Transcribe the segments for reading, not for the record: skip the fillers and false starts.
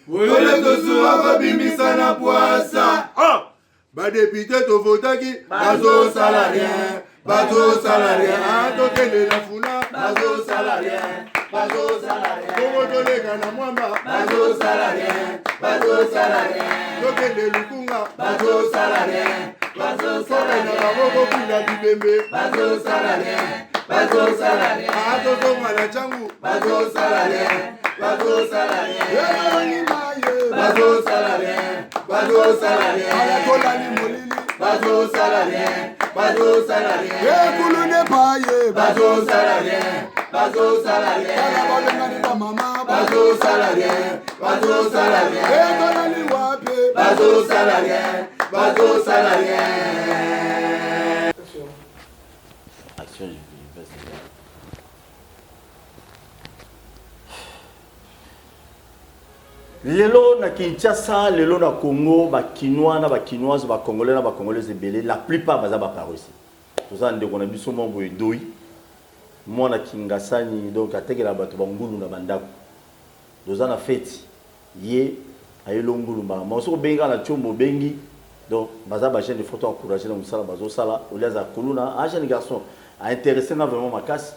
Wole tosura babimisa na poasa. Ba député to votaki bazo salarien. Bazo salarien. Tokende la funa bazo salarien. Bazo salarien. Kongo tolega na mwamba bazo salarien. Bazo salarien. Tokende lukunga bazo salarien. Bazo salarien. Na baboko kuna bibembe bazo salarien. Bazo salarien. Atozonga na changu bazo salarien. Bazo salarien. Bazo salarien. Bazo salarien. Alakola ni molili. Bazo salarien. Bazo salarien. Ekulu ne paye. Bazo salarien. Bazo salarien. Bala ni ba mama. Bazo salarien. Bazo salarien. Ekola ni wapi. Bazo salarien. Bazo salarien. Action du Lelo na Kinshasa, lelo na Congo, ba Kinois na ba Kinoises, ba Congolais na ba Congolaises belé, la plupart baza ba parusi. Tout ça ndeko na biso mambo edoi. Moi na Kingasani donc atekela bato ba ngulu na bandako. Doza na fête ye ayelo ngulu ba. Moso benga na chombo bengi. Donc baza ba chaîne de photo encourager na musala bazo sala, oliaza kuluna, un jeune garçon a intéressé na vraiment ma casse.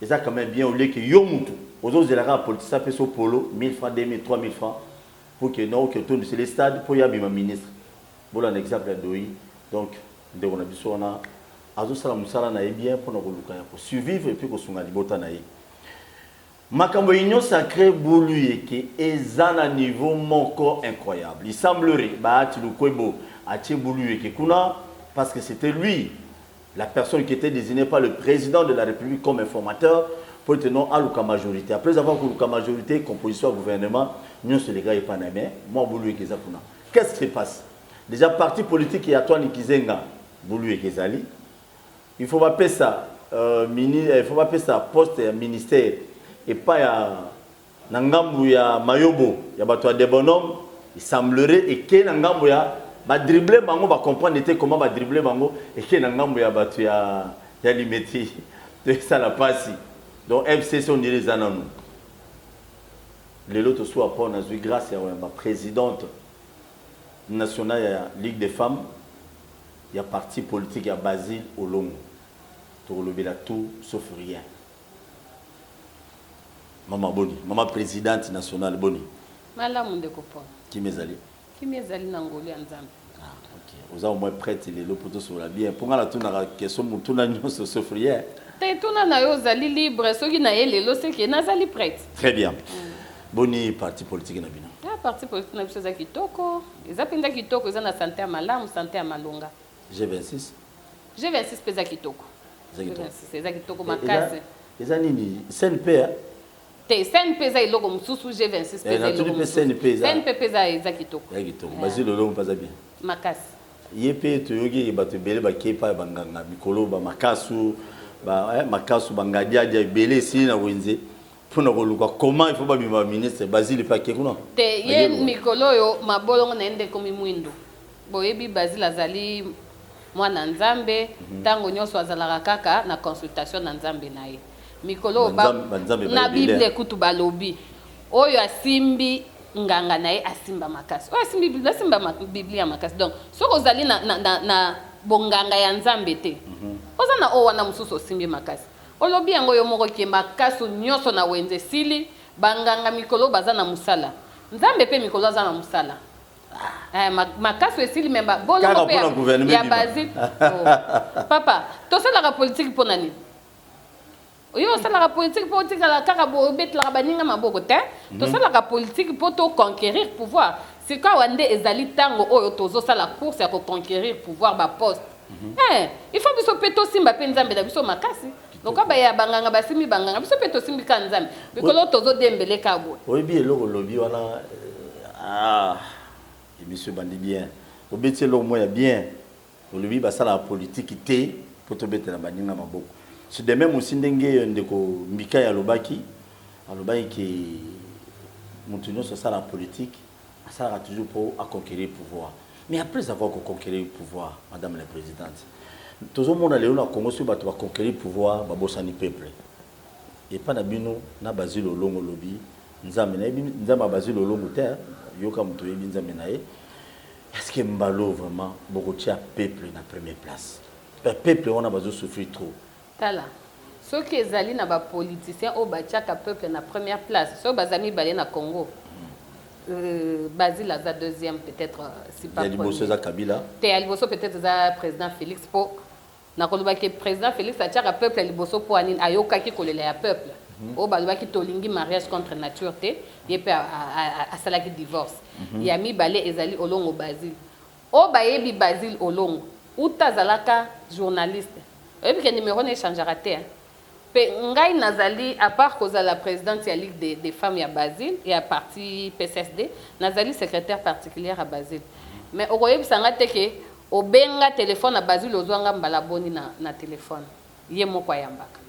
Et ça quand même bien au lieu que yo mutu. Aux autres éléments politiques, ça fait son polo, 1000 francs, 2000, 3000 francs, pour que non, que tout c'est les stades, pour y avoir un ministre. Voilà un exemple à Doi. Donc, dès qu'on a vu ça, on a Azo Salamoussala n'a bien pour nous survivre et puis qu'on soit à l'ibota naï. Makambo union sacrée boulu et qui est à un niveau encore incroyable. Il semblerait, bah, tu le koibo, à boulu et qui kuna, parce que c'était lui, la personne qui était désignée par le président de la République comme informateur. Pour tenir à la majorité. Après avoir que la majorité, composition au gouvernement, nous sommes les gars et pas moi, Boulou et Kezakuna. Qu'est-ce qui se passe? Déjà, parti politique et Atoine Kizenga, Boulou et Kezali. Il faut pas ça, il faut pas ça poste ministère et pas ya Nangambu ya Mayobo, ya Batoa des bonhommes. Il semblerait et que Nangambu ya ba dribbler bango, ba comprendre comment ba dribbler bango et que Nangambu ya Batoa ya limeti. De ça la passe. Donc, FCC, on dirait les ananou. Les autres soit pas, on a eu grâce à la présidente nationale de la Ligue des femmes, il y a parti politique, il y a Basile Olongo. Tu relever la tout sauf rien. Maman Boni, maman présidente nationale Boni. Mala mon découpon. Qui m'est allé? Qui m'est allé Nangoli en Zambie. Ah, ok. Vous avez au moins prête les lots pour tout sur la bien. Pour la tourne à la question, tout n'a pas sauf rien. Libre, ceux qui n'ont pas c'est qui n'ont prête. Très bien. Boni parti politique na bino. Ah, parti politique na biso za kitoko. Eza penda kitoko, eza na santé à malamu, santé à malonga. G26. G26 pesa kitoko. Eza kitoko makase. Eza nini? CNP. Te CNP za iloko mususu G26 pesa iloko. CNP pesa eza kitoko. Eza kitoko. Basile Olongo pesa bien. Makase. Yepe toyogi bato bele ba kepa banganga mikolo ba makasu. Makasu bangadia dia belé si na wenze pour na koluka comment il faut ba bima ministre Basile Paké kuna te ye mikolo yo mabolongo na ende komi mwindo boyebi Basile azali mwana nzambe tango nyonso azalaka kaka na consultation na nzambe na ye mikolo ba na bible kutu balobi oyo asimbi nganga na ye asimba makasi oyo asimba biblia makasi donc soko ozali na bonganga ya nzambe te oza na owa na mususu osimbi makasi olobi yango yo moko ke makasu nyonso na wenze sili banganga mikolo baza na musala nzambe pe mikolo aza na musala makasu esili memba bolongo pe ya Basile papa tosalaka politique mpo na nini oyo osalaka politique mpo otikala kaka bobetelaka baninga maboko te tosalaka politique mpo toconquérir pouvoir sika wande ezali ntango oyo tozosala course ya koconquérir pouvoir baposte il faut biso pe tosimba mpe nzambe na biso makasi donc baya banganga basimbi banganga biso pe tosimbi ka nzambe bikolo tozodembele ka boye oyebi eloko lobi wana monsieur bandi bien obeti eloko moya bien olobi basala politique te po tobetela baninga maboko c'est de même aussi ndenge ndeko mbika ya lobaki ke mutu nyonso asala politique asalaka toujours pour conquérir le pouvoir. Mais après avoir conquérir le pouvoir, Madame la Présidente, tout le monde a le Congo sur va conquérir le pouvoir, babosani peuple. Et pas na bino na Basile Olongo lobby, nzambe na yebi nzambe bazili olongo te yoka muto yebi nzambe na ye. Est-ce que Mbalo vraiment beaucoup de peuple na première place? Le peuple on a besoin de souffrir trop. Tala. Ceux qui ezali na ba politiciens au bachaka peuple na première place. Ceux bazami balé na Congo. Basile la deuxième peut-être si pas premier. Liboso za Kabila. Te liboso peut-être za président Félix po na koloba ke président Félix achaka peuple liboso po anine ayoka ki kolela ya peuple. O baloba ki tolingi mariage contre nature te yepe a salaki divorce. Yami balé ezali olongo Basile. O bayebi Basile olongo. Uta zalaka journaliste. Et puis, le numéro ne changera pas. Ngai Nazali, à part cause la présidente de la Ligue des femmes à Basile et à parti PSSD, Nazali secrétaire particulière à Basile. Mais au Royaume, ça a été que au benga téléphone à Basile, aux ouanga mbalaboni na téléphone. Yemo kwa yambaka.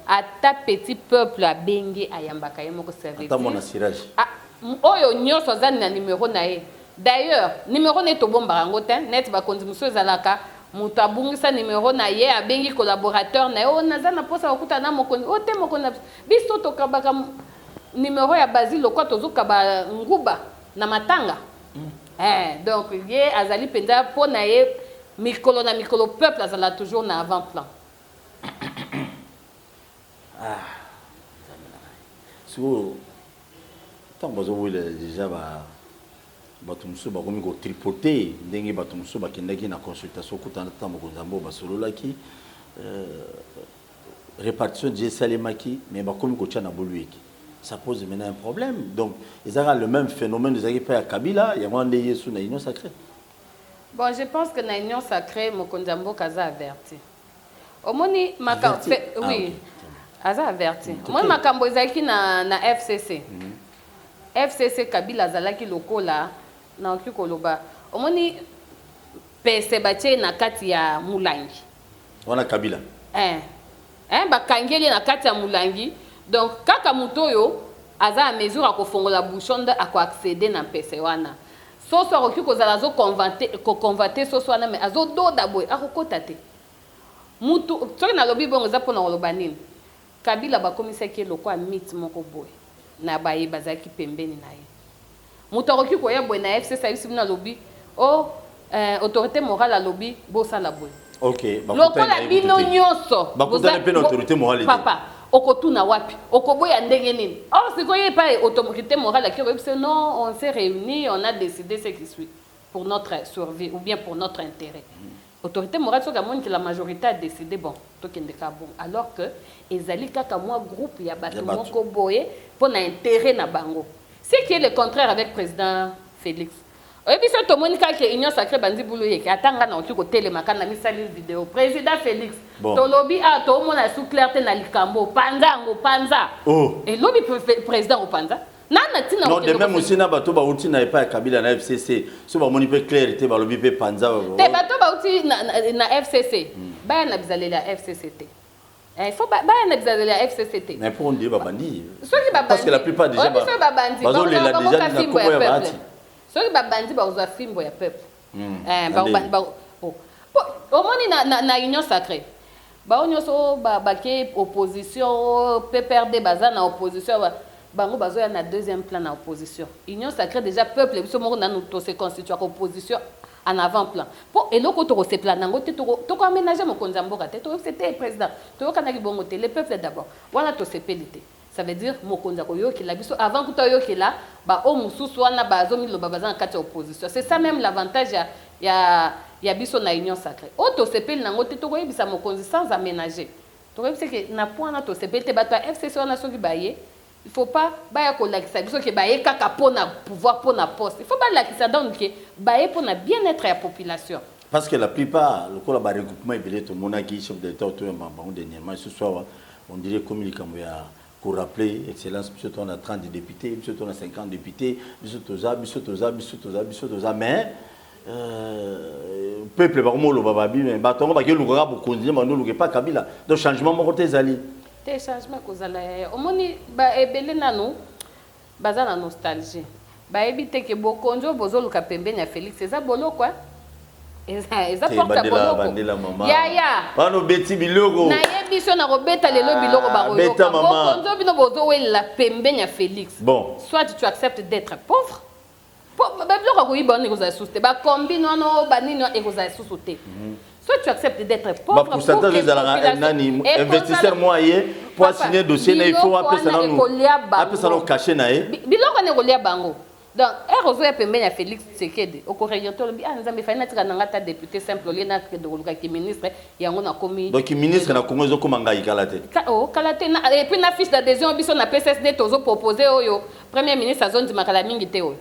Ata petit peuple à bengi à yambaka yemo ko servir. Ata mon assirage. Ah, oyo nyoso zani na numéro na ye. D'ailleurs, numéro ne to bomba ngote, net ba kondimuso zalaka. Mutabungisa numéro na ye abengi collaborateur na yo nazana posa okuta na mokoni o te mokoni biso to kabaka numéro ya Basile kwa tozuka ba nguba na matanga donc ye azali penza po na ye mikolo na mikolo peuple azala toujours na avant plan so tant bazo déjà ba batumso bakomi ko tripoter ndenge batumso bakendaki na consultation kutana tambo konzambo basololaki répartition de salemaki mais bakomi ko tchana bolueki ça pose maintenant un problème donc ils ont le même phénomène des équipes à Kabila il y a un des sous na union sacrée. Bon je pense que na union sacrée mokonzambo kaza averti omoni maka oui aza averti moi makambo ezaki na FCC FCC Kabila zalaki lokola na okikoloba omoni pese bache na kati ya mulangi wana Kabila bakangeli na kati ya mulangi donc kaka mutoyo aza a mesure a kofongola bouchonda a ko accéder na pese wana soso okiko zala zo converter soso wana mais azo doda boy akokota te mutu soki na lobi bongo za pona koloba nini Kabila bakomisaki lokwa mythe moko boy na baye bazaki pembeni na ye mutu ko ya boy na FCC ayisi na lobi autorité morale à lobby bosa la boy OK lokola bino nyonso bakutana pe na autorité morale papa okotuna wapi okoboya ndenge nini or sikoye pas autorité morale qui dit non on s'est réunis on a décidé ce qui suit pour notre survie ou bien pour notre intérêt autorité morale soka moni que la majorité a décidé bon tokende ka bon alors que ezali kaka moi groupe ya bato moko boye pour na intérêt na bango c'est qui est le contraire avec président Félix. Et puis ce Tomonika qui est union sacrée bandi boulou yeke atanga na okiko télémaka na misali vidéo président Félix tolobi a to mona sous clarté na likambo panza et lobi président au panza nana tina non de même aussi na bato ba uti na pas Kabila na FCC so ba moni pe clarté ba lobi pe panza te bato ba uti na FCC ba na bizalela FCCT il faut ba na bizalela FCCT mais pour on dit ba bandi parce que la plupart déjà bazo lela déjà na ko ya bati soki babandi bazwa fimbo ya peuple omoni na union sacrée bao nyonso bake opposition PPRD baza na opposition bango bazoya na deuxième plan na opposition union sacrée déjà peuple biso moko nanu to se constitue opposition en avant plan po eloko to se plan nango te to ko aménager mokonzi mboka te to c'était président to kanaki bongo te le peuple d'abord wana to se pelite. Ça veut dire mokonza ko yokela biso avant kuta yokela ba o mususu wana bazomi lo babaza na kati opposition c'est ça même l'avantage ya biso na union sacrée auto sepeli nango te to ko yebisa mokonzi sans aménager to ko yebisa que na point na to sepeli te bato FCC wana soki baye il faut pas baya ko lakisa biso ke baye kaka pona pouvoir pona poste il faut pas lakisa donc ke baye pona bien-être ya population parce que la plupart le ko la ba regroupement ebele to monaki chef d'état to ya bango dernièrement ce soir on dirait comme il ya pour rappeler, Excellence, on a 30 députés, on a 50 députés, mais le peuple, pas Kabila. Donc, changement, mon côté, Zali. Des changements, au moins, il y a la nostalgie. Éviter que Bokonjo, Bozolo, Kapembe, Félix, c'est ça, Bolo, quoi. Et ça porte à Bolo. Ya. biso na robeta lelo biloko baroyoka bokonzo bino bozowela pembeni ya Félix. Bon, soit tu acceptes d'être pauvre, biloko koyiba wana ekozala susu te bakombi wano banini ekozala susu te. Soit tu acceptes d'être pauvre pour que population investisseur moyen pour signer dossier il faut appeler ça non caché na e biloko ne kolia bango. Donc erozo ya pembeni ya Félix Tshisekedi okoregiento lobi nzambe fana tika na ngata député simple oli na ke doluka ki ministre yango na komi donc ministre na Congo ezokoma ngai kalate kalate na et puis na fiche d'adhésion biso na PSSD tozo proposer oyo premier ministre azondi makala mingi te oyo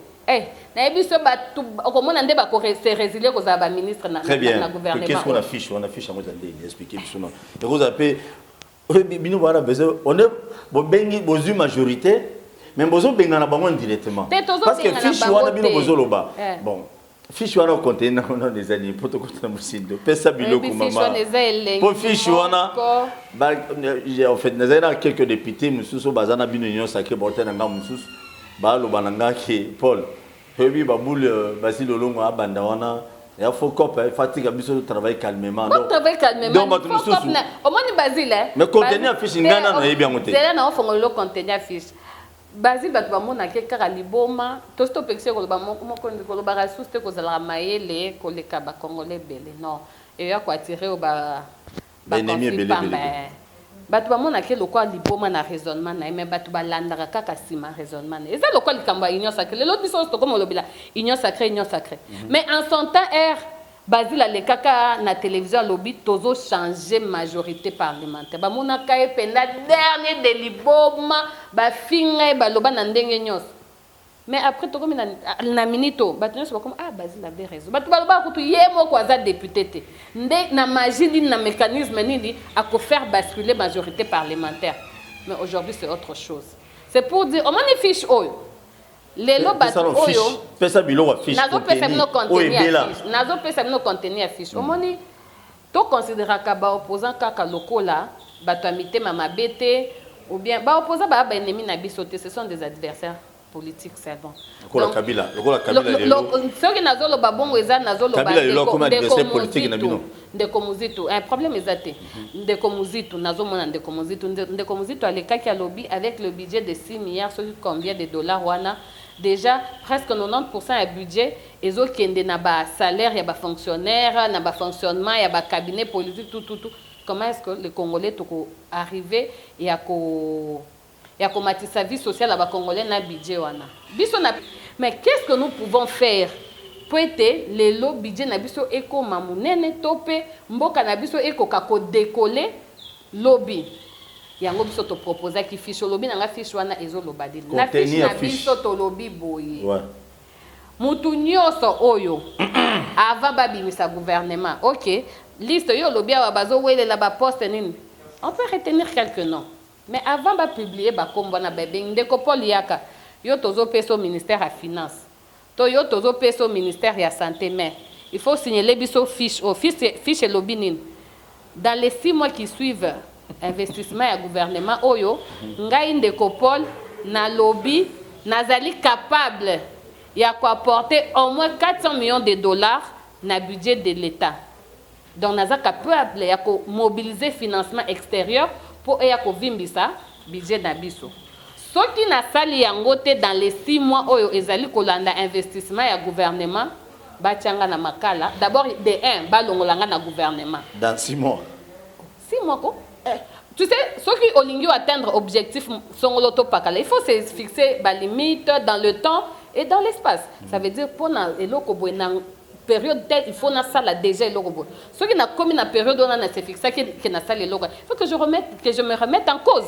na biso batu okomona nde ba ko se résilier ko za ba ministre na gouvernement. Qu'est-ce qu'on affiche à moi d'aller expliquer biso non et vous appelez bino bana besoin on est bo bengi bozu majorité mais bozo benga na bango directement parce que fiche wana bino bozo loba bon fiche wana contenant non des années pour to contenant musindo pesa biloko mama pour fiche wana en fait nous avons quelques députés mususu bazana bino union sacrée botena nga mususu ba loba nanga ki Paul hebi babul basilo longo abanda wana il faut que fatigue biso travailler calmement donc travailler calmement donc au moins Basile mais contenir fiche ngana na yebi ngote c'est là na ofongolo le contenir fiche Basile batu bamona ke kaka liboma to stop pexé ko ba moko ko ba rasuste ko zala mayele ko le kaba congolais belé non et ya ko attirer ba ennemi belé batu bamona ke lokwa liboma na raisonnement na mais batu balandaka kaka sima raisonnement eza lokwa likamba union sacrée le lot biso to comme lobila union sacrée mais en son temps Basile le kaka na télévision lobby tozo changer majorité parlementaire bamona kaye penda dernier de liboma ba finga ba loba na ndenge nyos mais après to comme na minito batnyos ba comme Basile avait raison batu ba kutu yemo ko za député te nde na magie ni na mécanisme nini à ko faire basculer majorité parlementaire mais aujourd'hui c'est autre chose c'est pour dire on manifeste fiche oyo lelo batu oyo pesa biloko fiche nazo pesa bino contenir fiche omoni to considéraka ba opposant kaka lokola bato amitema mabete ou bien ba opposant ba ennemi na biso te ce sont des adversaires politiques c'est bon lokola Kabila ce que nazo lo babongo eza nazo lo ba adversaire politique na bino ndeko muzitu un problème ezate ndeko muzitu nazo mona ndeko muzitu alekaki ya lobby avec le budget de 6 milliards sur combien de dollars wana déjà presque 90% ya budget ezokende na ba salaire ya ba fonctionnaire na ba fonctionnement ya ba cabinet politique tout comment est-ce que les Congolais toko arriver ya ko matisa vie sociale à ba Congolais na budget wana biso na mais qu'est-ce que nous pouvons faire pour être les lo budget na biso eko mamunene topé mboka na biso eko kako décoller lobby yango biso to proposer ki fiche lobby na nga fiche wana ezo lobadili na fiche na biso to lobby boye mutu nyoso oyo avant babimisa gouvernement OK liste yo lobby wa bazo welela ba poste nini on peut retenir quelques noms mais avant ba publier ba kombo na bebe ndeko Paul Yaka yo tozo peso ministère à finance to yo tozo peso ministère ya santé mais il faut signaler biso fiche fiche lobby nini dans les 6 mois qui suivent investissement ya gouvernement oyo ngai ndeko Paul na lobby nazali capable ya ko apporter au moins 400 millions de dollars na budget de l'État donc naza capable ya ko mobiliser financement extérieur pour ya ko vimbisa budget na biso soki na sali yango te dans les 6 mois oyo ezali kolanda investissement ya gouvernement batianga na makala d'abord de 1 balongolanga na gouvernement dans 6 mois ko tu sais ceux qui olingi atteindre objectif songolo to pakala il faut se fixer ba limite dans le temps et dans l'espace ça veut dire pour na eloko boy na période telle il faut na sala déjà eloko boy ceux qui na comme na période on a se fixer que na sala eloko il faut que je me remette en cause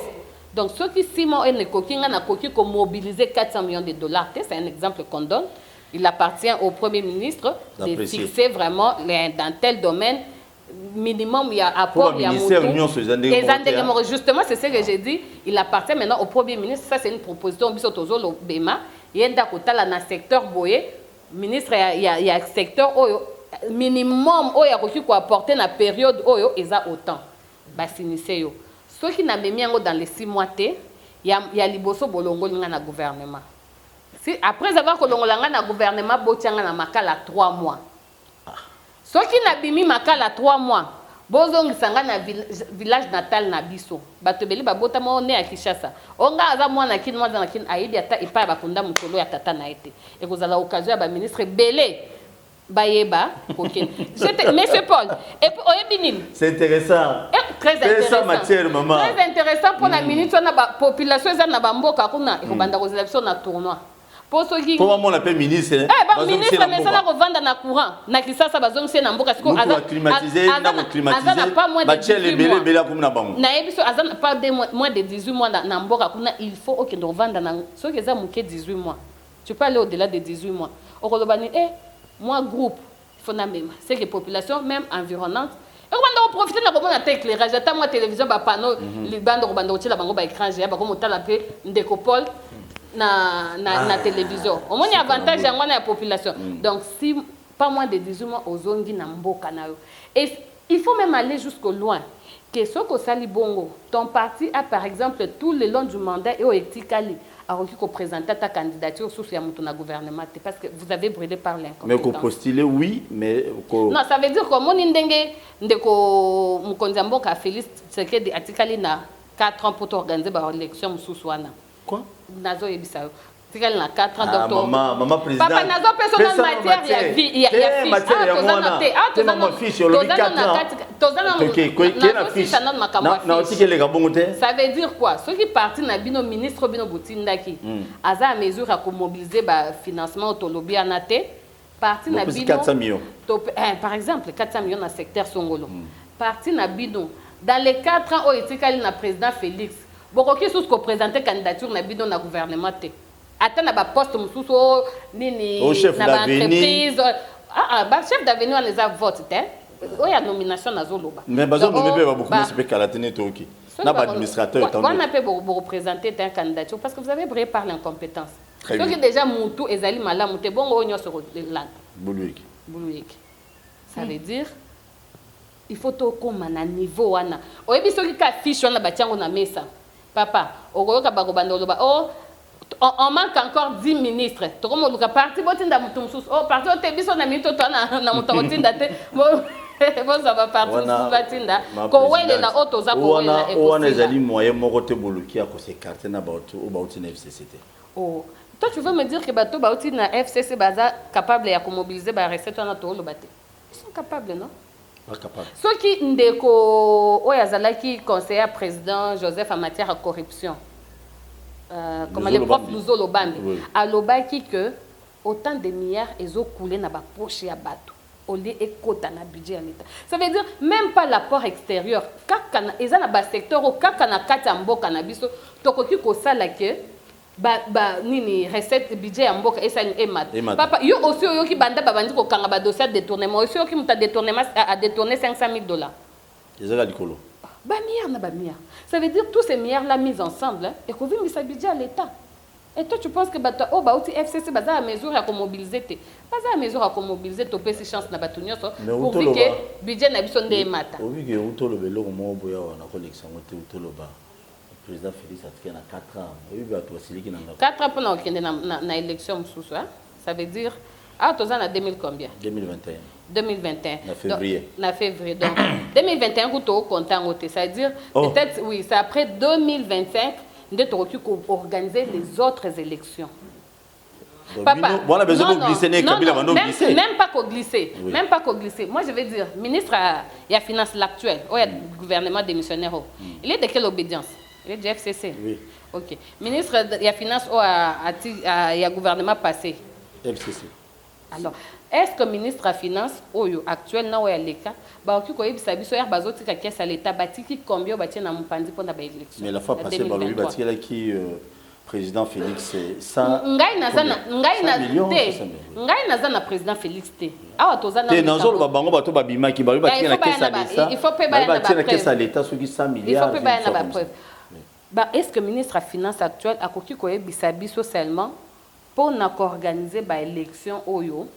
donc ceux qui 6 mois ne kokinga na koki ko mobiliser 400 millions de dollars c'est un exemple qu'on donne il appartient au premier ministre de fixer vraiment dans tel domaine minimum il y a apport il y a justement c'est ce que j'ai dit il appartient maintenant au premier ministre ça c'est une proposition bisotozo lo bema yenda kotala na secteur boye ministre il y a secteur oyo minimum oyo akoki ko apporter na période oyo eza autant ba sinise yo ceux qui na memi yango dans les 6 mois té ya liboso bolongo linga na gouvernement si après avoir kolongolanga na gouvernement botianga na makala 3 mois ceux qui n'a bimi makala 3 mois bozongi sanga na village natal na biso bato beli babota mo ne à Kinshasa onga aza mwana kin mwana na kin ayibi ata ipa bakunda mukolo ya tata na ete et vous allez occasion ya ba ministre belé bayeba OK monsieur Paul et puis oyebinine c'est intéressant très intéressant matière maman très intéressant pour la minute na ba population za na ba mboka kuna ko banda ko zela biso na tournoi. Pour moi, on appelle ministre. Ministre, mais ça va revendre dans le courant. Na Kinshasa, bazong c'est na mboka. Nous va climatiser, nous climatiser. Pas moins de 18 mois. Na ebiso azana pas moins de 18 mois na mboka. Il faut que nous revendre dans. Ce que ça mouké 18 mois. Tu peux aller au-delà de 18 mois. Au Kolobani, moi groupe, il faut na même. C'est que population même environnante. Et on va profiter de la commande éclairage. J'attends moi télévision, ba panneau, les bandes au bandeau, la bango ba écran, j'ai ba comme on t'a l'appelé ndekopol. Na télévision. Au moins, il y a avantage à la population. Donc, si pas moins de 18 mois aux zones qui n'ont pas. Et il faut même aller jusqu'au loin. Que ce que Sali Bongo, ton parti a par exemple tout le long du mandat et au Etikali a reçu qu'on présenter ta candidature sous le gouvernement parce que vous avez brûlé par l'incompétence. Mais qu'on postule, oui, mais. Non, ça veut dire que mon indenge ndeko mukonzambo ka Félix Tshisekedi Atikali na 4 ans pour organiser l'élection sous Swana. Quoi? Nazo yebisa tikali na 4 ans docteur maman président papa nazo personnel matière il y a matière ya mona fiche le 4 ans tozana na fiche na otikele ka bongo te ça veut dire quoi ceux qui parti na bino ministre bino butindaki aza à mesure à mobiliser ba financement autolobi anate parti na bino 400 millions par exemple 400 millions dans secteur Songolo parti na bino dans les 4 ans au etikali na président Félix beaucoup qui sont présenté candidature na bidon na gouvernement te attend na ba poste mususu nini na ba entreprise ba chef d'avenue on les a voté te o ya nomination na zoloba mais bazo nommer ba beaucoup plus pe kalatene toki na ba administrateur étant on a pas vous représenter ta candidature parce que vous avez brillé par l'incompétence donc déjà mutu ezali malamu te bongo onyo sur land buluiki ça veut dire il faut to comme na niveau wana oyebi soki ka fiche wana batiango na mesa papa, on manque encore 10 ministres. Tu comme le parti botinda mutumsus. Oh parti o tebiso na minute to na mutotinda te. Bon ça va partir sous batinda. Ko wele na auto za ko wele na. On a ezali moyen moko te boluki a ko se carte na bato o bauti na FCCT. Oh, toi tu veux me dire que bato bauti na FCC baza capable ya ko mobiliser ba recette na to lo baté. Ils sont capables non? Pas capable. Ceux qui ndeko oyazalaki conseiller président Joseph en matière de corruption. Comme les profs nous ont lobambi. À lobaki que autant de milliards ils ont coulé na ba poche ya bato. Au lieu et quota na budget à l'État. Ça veut dire même pas l'apport extérieur. Kaka ils ont na ba secteur au kaka na kata mboka na biso tokoki ko sala ke nini recette budget ya mboka esa ni emat papa yo aussi yo ki banda babandi ko kanga ba dossier de détournement aussi yo ki muta détournement a détourné $500 000. Ezala likolo ba milliard na ba milliard ça veut dire tous ces milliards là mis ensemble et ko vimi sa budget à l'état et toi tu penses que bata o ba outi FCC baza à mesure à mobiliser te baza à mesure à mobiliser to pesi chance na batunyo so pour que budget na biso nde emata o wi ke utolo belo mo boya na collection te utolo ba président Félix a na 4 ans. Oui, 4 ans pour na élection ça veut dire ah tu as 2000 combien 2021. 2021. Na février. Na février. Donc 2021 vous êtes content ça veut dire peut-être oui, c'est après 2025 nous devons organiser les autres élections. Papa, on a besoin de glisser même pas qu'on glisser. Oui. Même pas qu'on glisser. Moi je veux dire ministre il y a finance l'actuel, il y a gouvernement démissionnaire. Il est de quelle obédience? Il est du FCC. Oui. OK. Ministre il y a finance il y a gouvernement passé. FCC. Alors, est-ce que ministre à finance actuel na oya leka ba oki ko yebisa biso ya bazoti ka caisse à l'état batiki combien ba tina mpandi pona ba élection. Mais la fois passée ba lobi batiki la qui président Félix ça ngai na président Félix te awa tozana te nazo ba bango bato ba bimaki ba batiki na caisse à l'état il faut pas ba na caisse à l'état ceux qui 100 milliards il faut pas ba preuve. Bah, est-ce que le ministre à finance actuel a koki ko yebisa biso seulement pour organiser ba élection oyo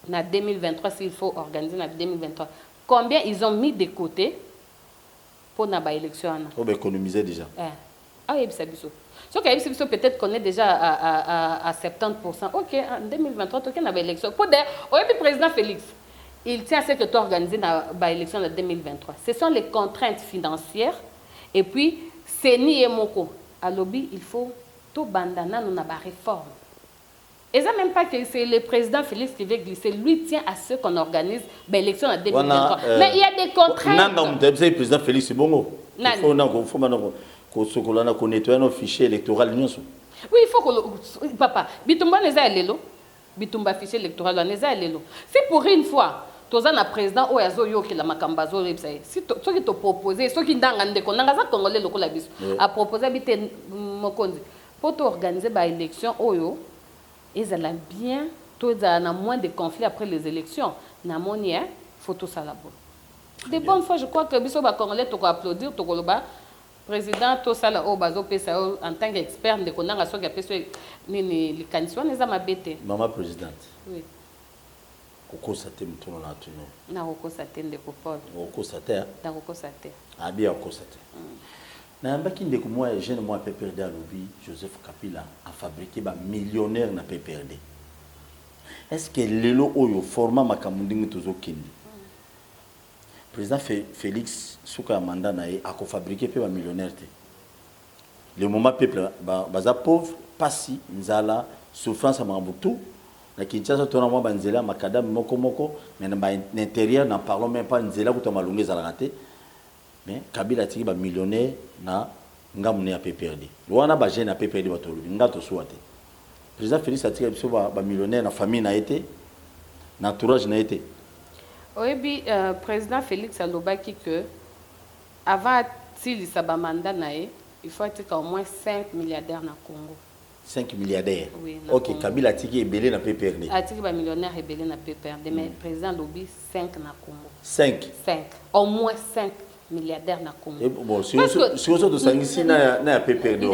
na 2023 s'il faut organiser na 2023 combien ils ont mis de côté pour na ba élection ana on va économiser déjà ah yebisa biso ce que yebisa biso peut-être qu'on est déjà à 70%. OK en 2023 toke na ba élection pour d'ailleurs oyebi président Félix il tient à ce que tu organises l'élection de 2023. Ce sont les contraintes financières. Et puis, c'est ni et moko. À lobby, il faut tout bandana, nous avons réforme. Et ça même pas que c'est le président Félix qui veut glisser. Lui tient à ce qu'on organise l'élection en 2023. Mais il y a des contraintes. Non, le président Félix c'est bon. Il faut nettoyer nos fichiers électoraux. Oui, il faut que... Papa, Bitumba n'est pas l'élo. Bitumba fichier électoral n'est pas l'élo. C'est pour une fois. Tu as un président ou un yo qui la makambazo si tu te proposé ceux qui ndangande ko nangaza congolais loko la biso a proposé bité mokonzi pour organiser ba élection oyo ils allaient bien tout ça na moins de conflits après les élections na monia photo ça la bonne de bonnes fois je crois que biso ba congolais to ko applaudir to ko ba président to sala o bazo pesa en tant qu'expert de konanga so ki apeso nini likanisiwa neza mabete maman présidente oui okosate mutuno na tuno na okosate ndeko Paul okosate na okosate abi okosate na mbaki ndeko moi jeune moi PPRD à lobby Joseph Kabila a fabriqué ba millionnaire na PPRD. Est-ce que lelo oyo format makamundingi tozokindi président Félix Souka mandat na a ko fabriquer pe ba millionnaire te le moment peuple baza pauvre pasi nzala souffrance à Mambutu na Kinshasa tona mwa banzela makadam moko mais na l'intérieur n'en parlons même pas nzela kuta malungu za raté mais Kabila tiki ba millionnaire na ngamune ya PPRD wana ba jeune na PPRD batolo ngato souate président Félix atiki biso ba millionnaire na famille na été na entourage na été oyebi président Félix alobaki que avant s'il sa ba mandat nae il faut être au moins 5 milliardaires na Congo 5 milliardaires. Oui, ok, Kabila Tiki est belé dans PPRD. Tiki est millionnaire et belé dans PPRD, mais le président lobby 5 na Congo. 5 au moins 5 milliardaires na Congo. Et bon, si on sort de Sangisi, na PPRD.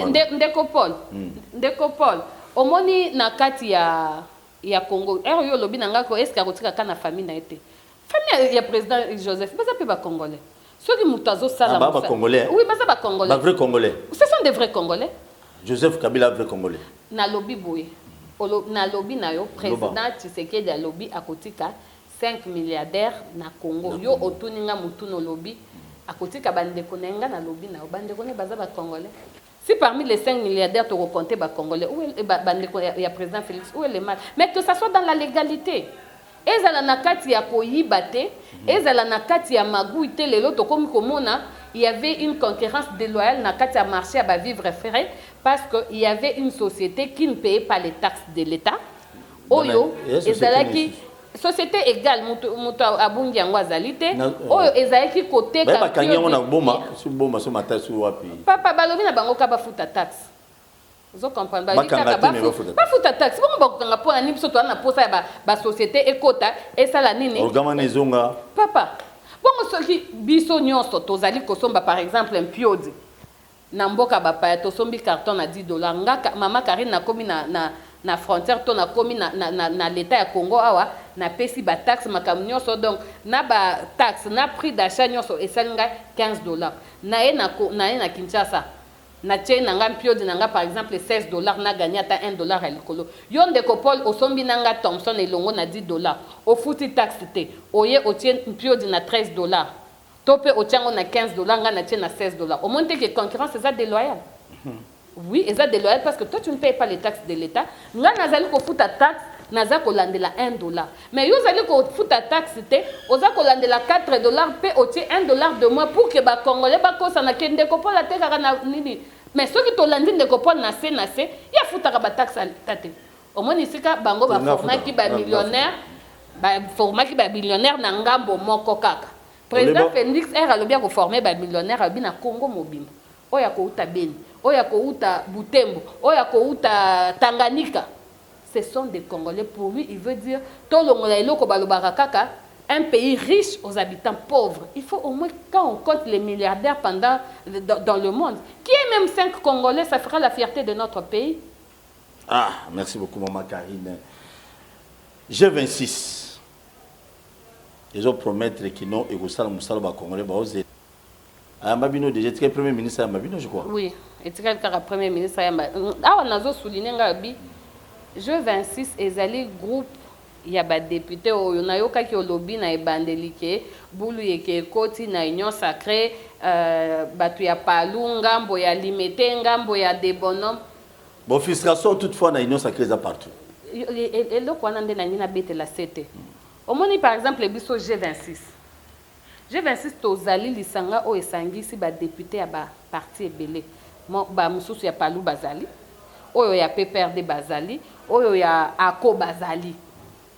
Ndekopol, au moni na kati ya Congo. Yo lobby nanga ko est-ce que kana famille na été. Famille ya président Joseph, baza pe ba congolais. Ceux qui mutazo sala. Ba congolais. Oui, baza ba congolais. Ba vrai congolais. Ce sont des vrais congolais. Joseph Kabila vrai congolais. Na lobby boy. Na lobby na yo président Tshisekedi a lobby akotika 5 milliardaires na Congo. Yo otuninga mutuno lobby akotika bandeko nenga na lobby na bandeko ne baza ba congolais. Si parmi les 5 milliardaires tu recomptes ba congolais où est bandeko ya président Félix où est le mal mais que ça soit dans la légalité. Ezala na kati ya koyiba te, ezala na kati ya magouille te lelo to komi komona il y avait une concurrence déloyale dans le marché à vivre frais parce qu'il y avait une société qui ne payait pas les taxes de l'État. Oyo, ezalaki société égale muto abungi yango azalite. Oyo ezalaki côté ka. Ba kanyango na boma, su boma so matasu wapi. Papa balobi na bango ka ba futa taxe. Vous comprenez ba futa taxe. Bon ba kanga pona ni biso to na posa ba société ekota esala nini? Orgama nezonga. Papa bon soki biso nyonso tozali kosomba par exemple un piodi na mboka bapaya tosombi carton na $10 ngaka mama Karine na komi na frontière to na komi na l'état ya Congo awa na pesi ba taxe makam nyonso donc na ba taxe na prix d'achat nyonso esalinga $15 na ye na Kinshasa na tche nanga piodi nanga par exemple $16 na gagné ata $1 à likolo yonde ko Paul osombi nanga Thomson elongo na $10 o futi taxe te oye otien piodi na $13 tope otiango na $15 nga na tche na $16 au moins que concurrence c'est ça déloyale. Oui, c'est ça déloyale parce que toi tu ne payes pas les taxes de l'État nga nazali ko futa taxe naza ko landela $1 mais yo zali ko futa taxe te oza ko landela $4 pe otie $1 de moins pour que ba congolais ba kosa na kende ko pola te kaka na nini mais ceux qui to landi ndeko pola na se ya futa ka ba taxe tate au moins isika bango ba format ki ba millionnaire na ngambo moko kaka président Félix R alobi ko former ba millionnaire abi na Congo mobimba oya ko uta Beni oya ko uta Butembo oya ko uta Tanganyika. Ce sont des Congolais. Pour lui, il veut dire un pays riche aux habitants pauvres. Il faut au moins, quand on compte les milliardaires dans le monde, qui est même 5 Congolais, ça fera la fierté de notre pays. Ah, merci beaucoup, maman Karine. G26. Ils ont promis qu'ils n'ont pas de Congolais. Mabino, déjà, tu es Premier ministre à Mabino, je crois. Oui, et tu es le Premier ministre à Mabino. Ah, on a souligné G26 ezali groupe il y a des députés oyo na yoka ki olobi na ebandelike bulu yeke koti na union sacrée batu ya palu ngambo ya limité ngambo ya debonom bon frustration toutefois na union sacrée za partout et le quoi nande na nina bete la CT omoni par exemple biso G26 tozali lisanga o esangisi ba député ya ba parti ebele ba mususu ya palu bazali oyo ya PPRD bazali oyo ya ako bazali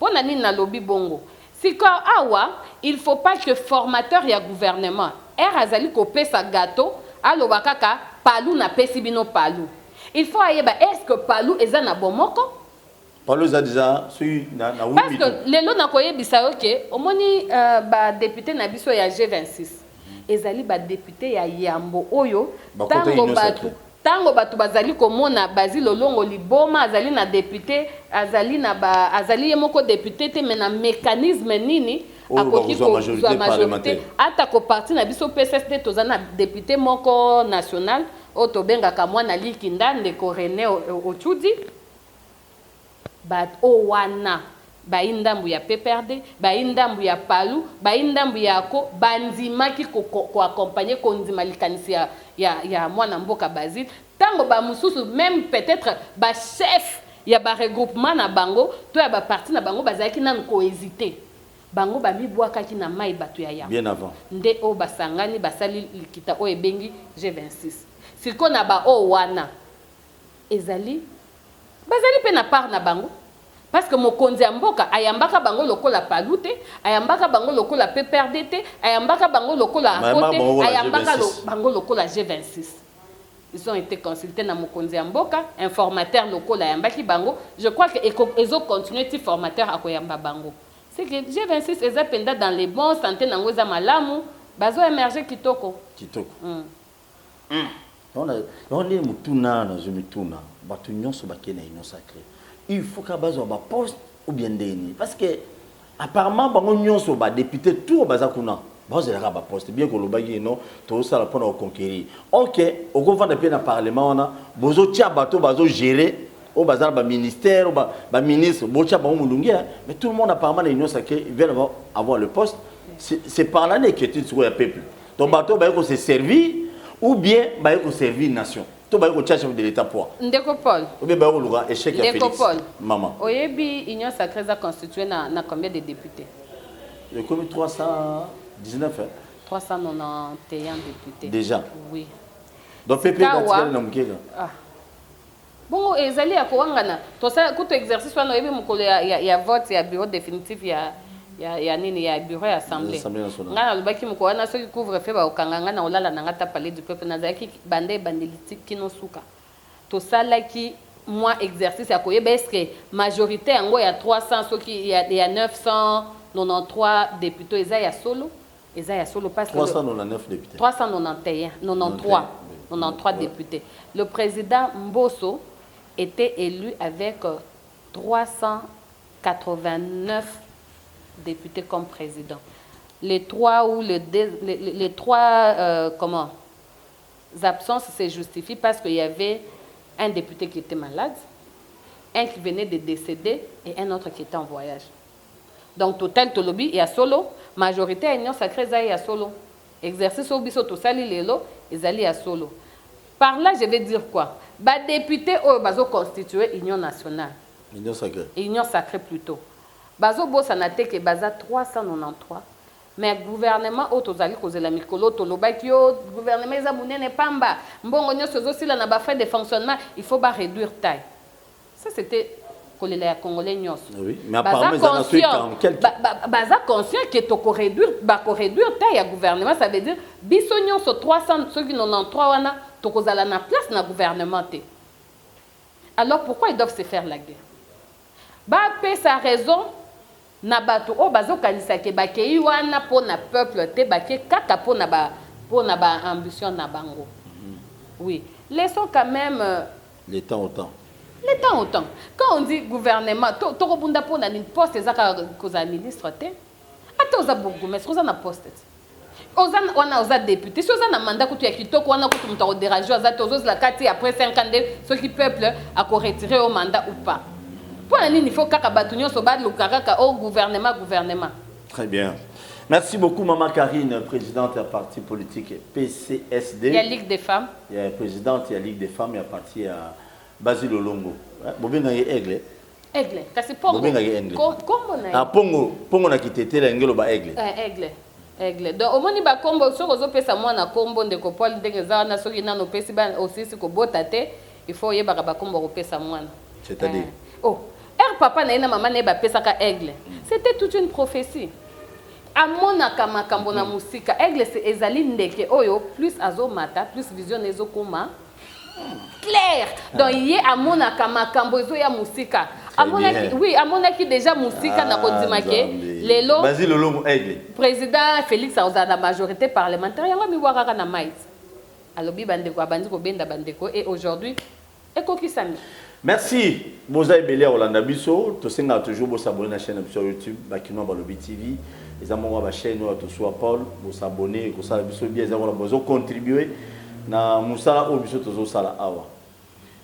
pona nini na lobi bongo siko awa il faut pas que formateur ya gouvernement azali kopesa gâteau aloba kaka palu na pesi bino palu il faut ayeba est-ce que palu eza na bomoko palu eza déjà sui na parce que lelo na koyebisa oke omoni ba député na biso ya G26 ezali ba député ya yambo oyo tango batu bazali komona Basil Olongo Liboma azali na député azali yemoko député te mais na mécanisme nini akoki ko majorité ata ko parti na biso PSSD tozana député moko national o tobenga ka mwana likinda ndeko René Ochudi bat o wana baindambu ya PPRD baindambu ya palu baindambu yako bandimaki ko accompagner kondima likanisi ya mwana mboka Basile tango ba mususu même peut-être ba chef ya ba regroupement na bango to ya ba parti na bango bazaki nan ko hésiter bango ba mibwaka ki na mai batu ya bien avant nde o basangani basali likita o ebengi G26 siko na ba o wana ezali bazali pe na part na bango parce que mokonzi ya mboka ayambaka bango lokola palute ayambaka bango lokola PPRD te ayambaka bango lokola akote ayambaka bango lokola G26 ils ont été consultés na mokonzi ya mboka informateur lokola ayambaki bango je crois que ezo continuer ti formateur akoyamba bango c'est que G26 eza penda dans les bons santé nango eza malamu bazo émerger kitoko on est mutuna na zumituna batu nyonso bakena union sacrée il faut qu'à base ba poste ou bien deni parce que apparemment bango nyonso ba député tout baza kuna bazela ba poste bien que lobaki non to ça la pona conquérir OK au gouvernement de na parlement on a bozo tia bato bazo gérer au bazar ba ministère ou ba ministre bocha ba mulungia mais tout le monde apparemment l'union sacrée ils veulent avoir le poste c'est par là l'inquiétude sur le peuple donc bato ba ko se servir ou bien ba ko servir nation to ba ko chef de l'état pour ndeko Paul ou bien ba ko luga échec ya Félix Paul maman oyebi union sacrée a constitué na combien de députés le comité 319 hein? 391 députés déjà oui donc PP na mukeka bon ezali ya kowangana to ça kuto exercice wana oyebi mukolo ya vote ya bureau définitif ya nini ya bureau ya assemblée ngana lobaki moko wana soki couvre feu ba okanganga na olala na ngata palais du peuple nazaki bande bandelitique kino suka to salaki moi exercice ya koyeba est-ce que majorité yango ya 300 soki ya 993 députés eza ya solo parce que 399 députés 93 députés le président Mbosso était élu avec 389 députés comme président. Les trois absences se justifient parce qu'il y avait un député qui était malade, un qui venait de décéder et un autre qui était en voyage. Donc total tolobi et à solo, majorité à union sacrée et à solo. Exercice au biso to sali lelo ezali à solo. Par là je vais dire quoi? Ba député au bazo constituer union nationale. Union sacrée. Union sacrée plutôt. Bazo bossa na te ke baza 393 mais gouvernement otozali kozela mikolo tolobaki yo gouvernement eza munene pamba mbongo nyoso zosila na ba frais de fonctionnement il faut ba réduire taille. Ça c'était kolela ya congolais nyoso. Oui, mais apparemment ils en ont quelques baza conscient que to ko réduire taille ya gouvernement ça veut dire biso nyoso 300 ceux qui 93 wana to kozala na place na gouvernement te. Alors pourquoi ils doivent se faire la guerre? Ba pe sa raison na bato o bazo kanisa ke bakei wana pona peuple te bake kaka pona ba ambition na bango. Oui, laissons quand même le temps au temps. Quand on dit gouvernement, to robunda pona ni poste ezaka koza ministre te. Ata oza bourgmestre oza na poste. Oza député, si oza na mandat kutu ya kitoko wana kutu mutako déranger oza te ozo la kati après 5 ans ceux qui peuple a ko retirer au mandat ou pas. Pour un il faut kaka batunyo so bad kaka au gouvernement. Très bien. Merci beaucoup, Maman Karine, présidente du parti politique PCSD. Il y a Ligue des femmes. Il y a présidente, il y a Ligue des femmes, il y a parti à Basile Olongo. Bobinga Aigle. Aigle. Kasi Pongo. Bobinga Aigle. Kombo na. Ah Pongo na kitete la ngelo ba Aigle. Aigle. Donc au moins ba kombo so kozo pesa mwana kombo ndeko Paul ndenge za na soki nano pesi ba aussi ko botate, il faut yeba ba kombo ko pesa mwana. C'est-à-dire papa na maman ne ba pesa ka Aigle. C'était toute une prophétie. Amonaka makambo na musika Aigle c'est ezali ndeke oyo plus azomata plus vision ezokoma clair donc yé amonaka makambo ezo ya musika amonaki oui amonaki déjà musika na kondimake lelo Basile Olongo Aigle président Félix Aoza la majorité parlementaire yango mi wakaka na might alobi bandeko abandi ko benda bandeko et aujourd'hui ekokisami. Merci Bozaï Belé Olanda Biso to senga toujours bo s'abonner na chaîne sur YouTube Bakino Balobi TV. Les amours de la chaîne, vous Paul, vous s'abonner, vous avez contribué à Moussala ou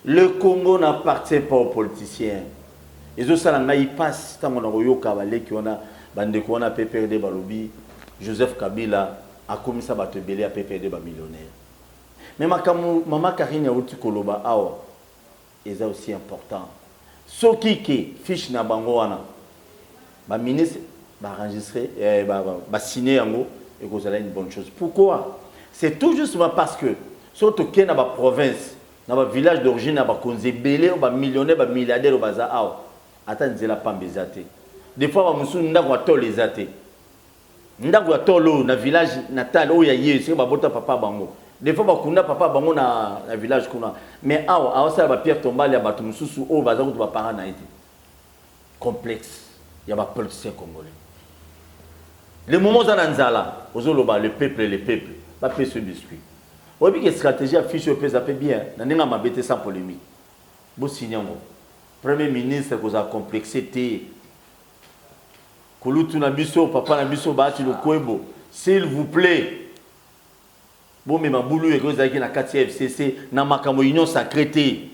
le Congo n'appartient pas aux politiciens. Les autres, ils passent, tant qu'on a eu Kabalé, qui on a PPRD Balobi, Joseph Kabila a commis ça à te belé à PPRD millionnaire. Mais maman Karine a outi Koloba Awa, c'est aussi important. Ce qui fiche na bangoana, ma ministre. Enregistrer, signer en haut et que vous allez une bonne chose. Pourquoi? C'est tout justement parce que surtout qu'il y a dans la province, dans le village d'origine, dans le belé, dans millionnaire, dans milliardaire, dans le attends, c'est la pambezate. Des fois, on a les athées. On a dans le village natal où il y a c'est papa bango. Des fois, on a papa bango dans le village. Mais à ça, Pierre Tombal, il y a des gens qui ont des parents complexe. Il y a des politiciens congolais. Le moment où on a le peuple, va faire ce biscuit. Vous voyez que la stratégie affiche au pays, ça fait bien. On a m'abêté sans polémique. Vous signez, Premier ministre, vous a complexité. Kouloutou Nabiso, papa Nabiso, Bati le Kouebo. S'il vous plaît. Bon, mais ma boulou est que vous avez une FCC, dans ma union sacrée.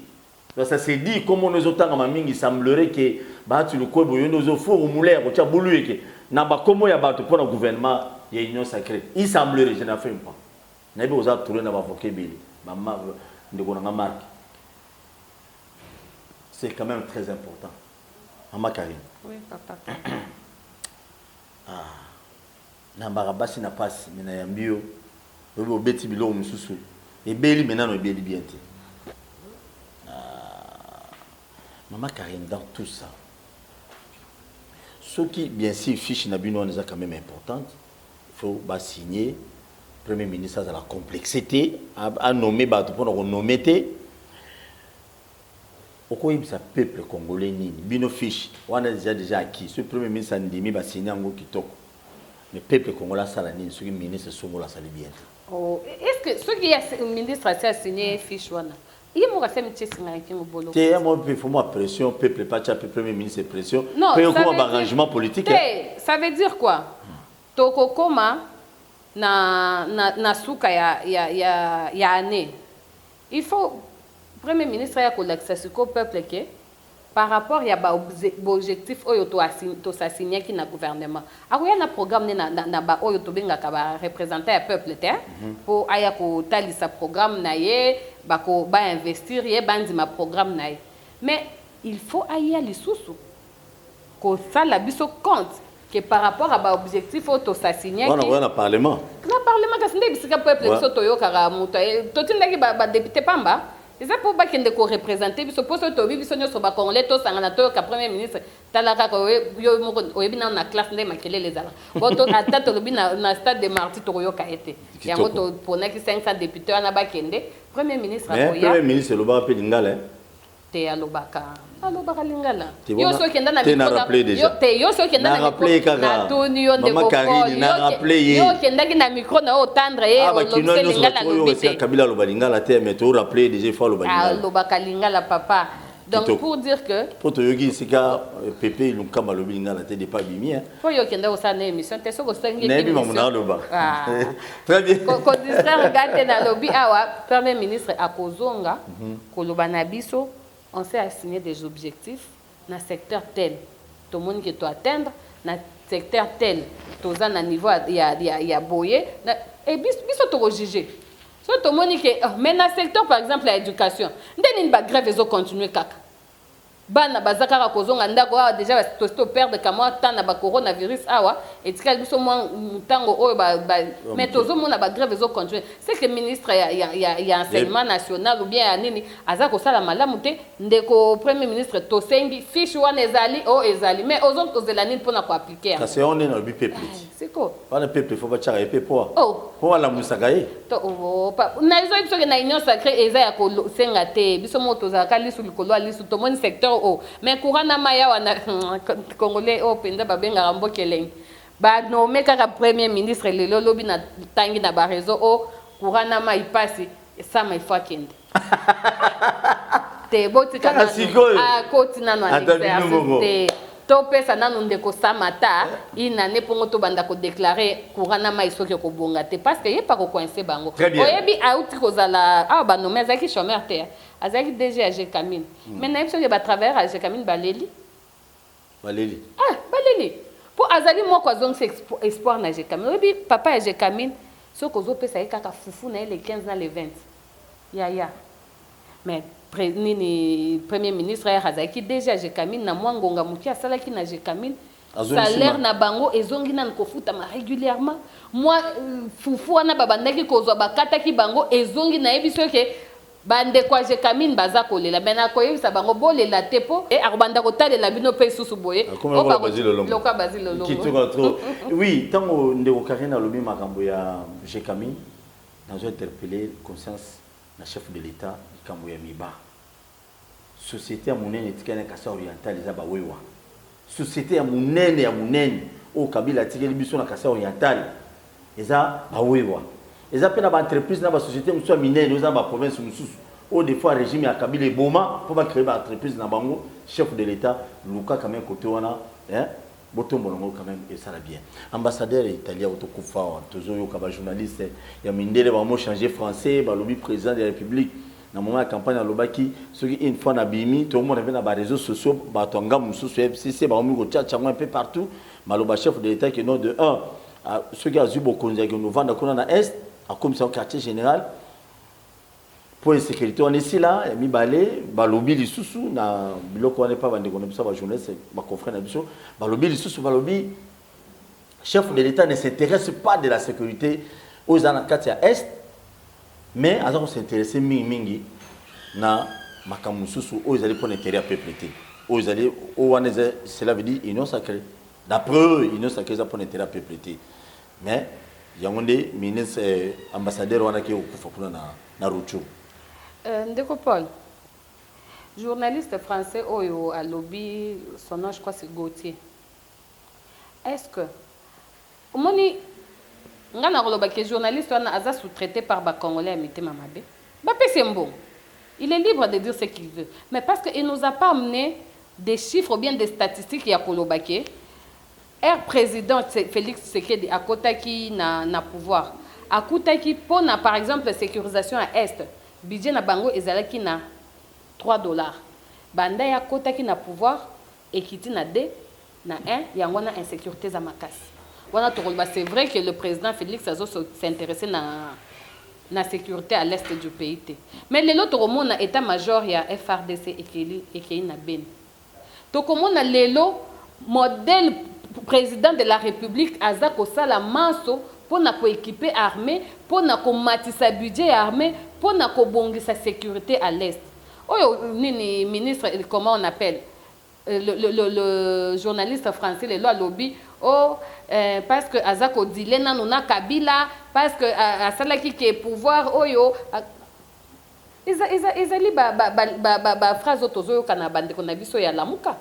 Ça s'est dit, comme on nous entend à il semblerait que Bati le Kouebo, il nous a fait au moulin, il y a boulou et que. Comment il y a pour le gouvernement, il y a une union sacrée. Il semblerait, je n'en fais pas. Je n'ai pas tourné dans ma vocabulaire. C'est quand même très important. Maman Karine. Oui, papa. Nambarabasi n'a pas, mais il y a un bio. Il y a un petit bilo, et Béli maintenant, il y a bien. Maman Karine, dans tout ça. Ce qui, bien sûr, fiche Nabino est quand même importante. Il faut signer. Le Premier ministre a la complexité à nommer, pour nommer. Au quoi il peuple congolais, Bino fiche, on a déjà acquis. Ce Premier ministre a dit qu'il signer en Kitoko. Mais le peuple congolais, ça l'a dit, ce ministre Songola, ça l'a bien. Est-ce que ce qui est ministre a signé fiche, il y a un petit peu il faut pression, peuple, pas le Premier ministre pression. Non, ça veut dire arrangement politique. Ça veut dire quoi? Tokokoma na souka ya année. Il faut Premier ministre ya l'accès au peuple que par rapport il y a objectif oyo to s'assigner qui na gouvernement. Alors il y a un programme na ba oyo to benga ka ba représenter le peuple terre pour aya ko talisa programme na ye ba ko ba investir ye bandi ma programme na ye. Mais il faut aya lisusu ko ça la biso compte que par rapport à ba objectif oyo to s'assigner qui on a parlement. Na parlement ka sinde bisika peuple biso to yo kara muto to tindaki ba député pamba. C'est ça pour que nous représenter, parce que pour que nous puissions nous Congolais, tous en Premier ministre, talaka na classe de makele les ala. Boto atata lobi na stade de Marti Toroyo kaete. Ya boto pour na ki 500 députés na bakende, Premier ministre akoya. Premier ministre loba pe lingala. Te alobaka. Alobaka lingala. Yo so kenda na micro. Te yo so kenda na micro. Na toni yo ndeko ko. Yo kenda ki na micro na otandre e olobse lingala lobete. Kabila loba lingala te mais to rappeler déjà fois loba lingala. Alobaka lingala papa. Donc pour dire que pour te yogi sika Pépé Lunkama lobi lingala te de pas bimi. Faut yo kenda au sana émission te soko sengi. Nebi mamuna loba. Très bien. Ko distraire regarder na lobby awa Premier ministre akozonga koloba na biso. On s'est assigné des objectifs na secteur tel tout le monde que tu atteindre na secteur tel toza na niveau ya boye et biso to juger so tout le monde que mais na secteur par exemple la éducation ndeni ba grève ezo continuer kaka bana bazakara kozonga ndako awa déjà to perdre kama tana ba coronavirus awa etikali biso mwa mutango oyo mais tozo mona ba grève ezo continuer c'est que ministre ya enseignement national ou bien nini azako sala malamu te ndeko premier ministre to sengi fiche wana ezali mais aux autres ozela nini pona ko appliquer ça c'est on est dans le peuple c'est quoi pas le peuple faut pas tchara épée pour pour la musagaye to na izo biso ke na union sacrée eza ya ko senga te biso moto za kali sur likolo alisu to mon secteur mais courant na maya wana congolais penda babenga mbokeleng ba nommé kaka premier ministre lelo lobi na tangi na ba réseau courant na mai passe ça mai fucking te boti kana a koti na no anniversaire to pesa nanu ndeko samata ina ne pongo to banda ko déclarer courant na mai soki ko bonga te parce que yepa ko coincer bango oyebi auti ko zala ba nommé azaki chômeur te azaki DG AG Camille mais na biso ke ba travers AG Camille baleli pour azali moko azongisa espoir na AG Camille oyebi papa AG Camille soko zo pesa ye kaka fufu na le 15 na le 20 ya mais nini premier ministre ya azaki DG AG Camille na mwangonga muki asalaki na AG Camille salaire na bango ezongi nan kofuta ma régulièrement moi fufu wana babandaki kozwa bakataki bango ezongi na yebiso ke bande kwa AG Camille baza kolela bena koyebisa bango bolela tepo et akobanda kotalela bino pe susu boye loka bazilo longo oui tango ndeko Karina lobi makambo ya AG Camille nazo interpeller conscience na chef de l'état ikambo ya miba société ya munene tikana kasa oriental eza bawewa société ya munene o kabila tikeli biso na kasa oriental eza bawewa eza pena ba entreprise na ba société muso minene eza ba province mususu au des fois régime ya kabila boma pour ba créer ba entreprise na bango chef de l'état luka quand même côté wana botombo longo quand même et ça la bien ambassadeur italien otokufa tozoyo ka ba journaliste ya mindele ba mo changer français ba lobby président de la république na moment la campagne à Lobaki ce qui une fois na bimi tout le monde avait na ba réseaux sociaux ba tonga mususu FCC ba omi ko tchatcha un peu partout maloba chef de l'état qui non de 1 ceux qui a eu beaucoup de nous vendre na est à commission quartier général pour la sécurité on est ici là mi balé ba lobby lisusu na biloko on n'est pas vendre comme ça ba journaliste ba confrère na biso ba lobby lisusu ba lobby chef de l'état ne s'intéresse pas de la sécurité aux anakati à est mais azako s'intéresser mingi na makamususu aux allez pour l'intérêt peuple aux allez au cela veut dire union sacrée d'après eux union sacrée ça pour l'intérêt peuple mais yangonde ministre ambassadeur wana ki okufa kuna na Ruchu ndeko Paul journaliste français oyo à lobby son nom je crois c'est Gauthier est-ce que omoni ngana koloba que journaliste wana aza sous-traité par ba congolais à mitema mabe ba pese mbongo il est libre de dire ce qu'il veut mais parce que il nous a pas amené des chiffres ou bien des statistiques ya koloba ke président Félix Tshisekedi akotaki na pouvoir akutaki pona par exemple sécurisation à est budget na bango ezalaki na $3 banda ya kotaki na pouvoir ekiti na 2 na 1 yango na insécurité za makasi wana tokoloba c'est vrai que le président Félix azo s'intéresser na sécurité à l'est du pays mais lelo tokomona état major ya FRDC ekeli na Beni tokomona lelo modèle président de la République aza kosala maso pona ko équiper armée pona ko matisa budget armée pona ko bongisa sécurité à l'est oyo nini ministre comment on appelle le journaliste français le lobby parce que aza ko dile nanu na Kabila parce que asalaki ke pouvoir oyo ezali ba phrase otozo kana bande ko na biso ya lamuka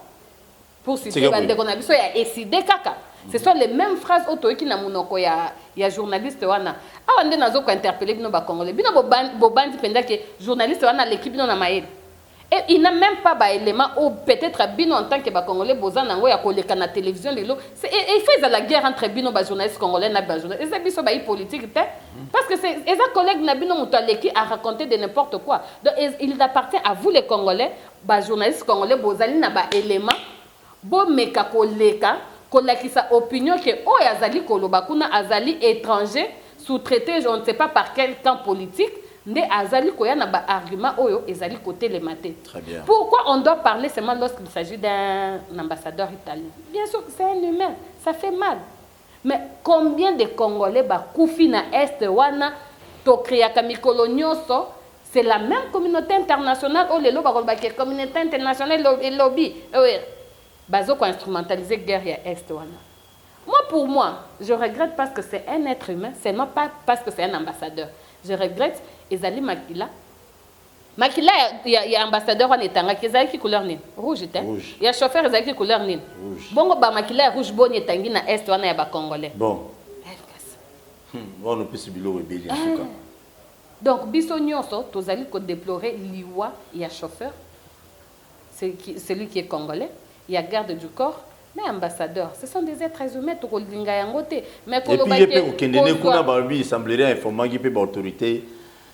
pour citer bande ko na biso ya SID kaka ce sont les mêmes phrases otoki na munoko ya journaliste wana awa nde nazo ko interpeller bino ba congolais bino bo bandi penda ke journaliste wana l'équipe bino na maele Et il n'a même pas d'élément ou peut-être Bino en tant que Congolais, Bozan Nango, ya koleka na télévision, il fait la guerre entre Bino, journalistes congolais, et journalistes. Et c'est politique, parce que c'est un collègue Nabino Moutaleki a raconté de n'importe quoi. Donc il appartient à vous les Congolais, journalistes congolais, Bozali n'a pas d'élément, bo meka koleka, kolaki sa opinion que oh azali kolobakuna azali étranger, sous-traité, je ne sais pas par quel camp politique. Nde azali koya na ba argument oyo ezali côté les matés. Très bien. Pourquoi on doit parler seulement lorsqu'il s'agit d'un ambassadeur italien? Bien sûr que c'est un humain, ça fait mal. Mais combien de Congolais ba kufi na est wana to kriaka mikolo nyonso, c'est la même communauté internationale o lelo ba communauté internationale et lobby. Bazo ko instrumentaliser guerre ya est wana. Pour moi, je regrette parce que c'est un être humain, seulement pas parce que c'est un ambassadeur. Je regrette, Ezali Makila. Makila, il y a ambassadeur en étanga qui est couleur nine. Rouge, il y a chauffeur qui est couleur nine. Bon, Makila rouge bon et tangi na est wana ya ba congolais. Bon. On ne peut se bilo rebelle en tout cas. Donc biso nyonso tozali ko déplorer liwa ya chauffeur. C'est celui qui est congolais, il y a garde du corps. Mais ambassadeurs, ce sont des êtres humains, tout le monde a ngoté. Mais et puis il semblerait informant qui peut l'autorité.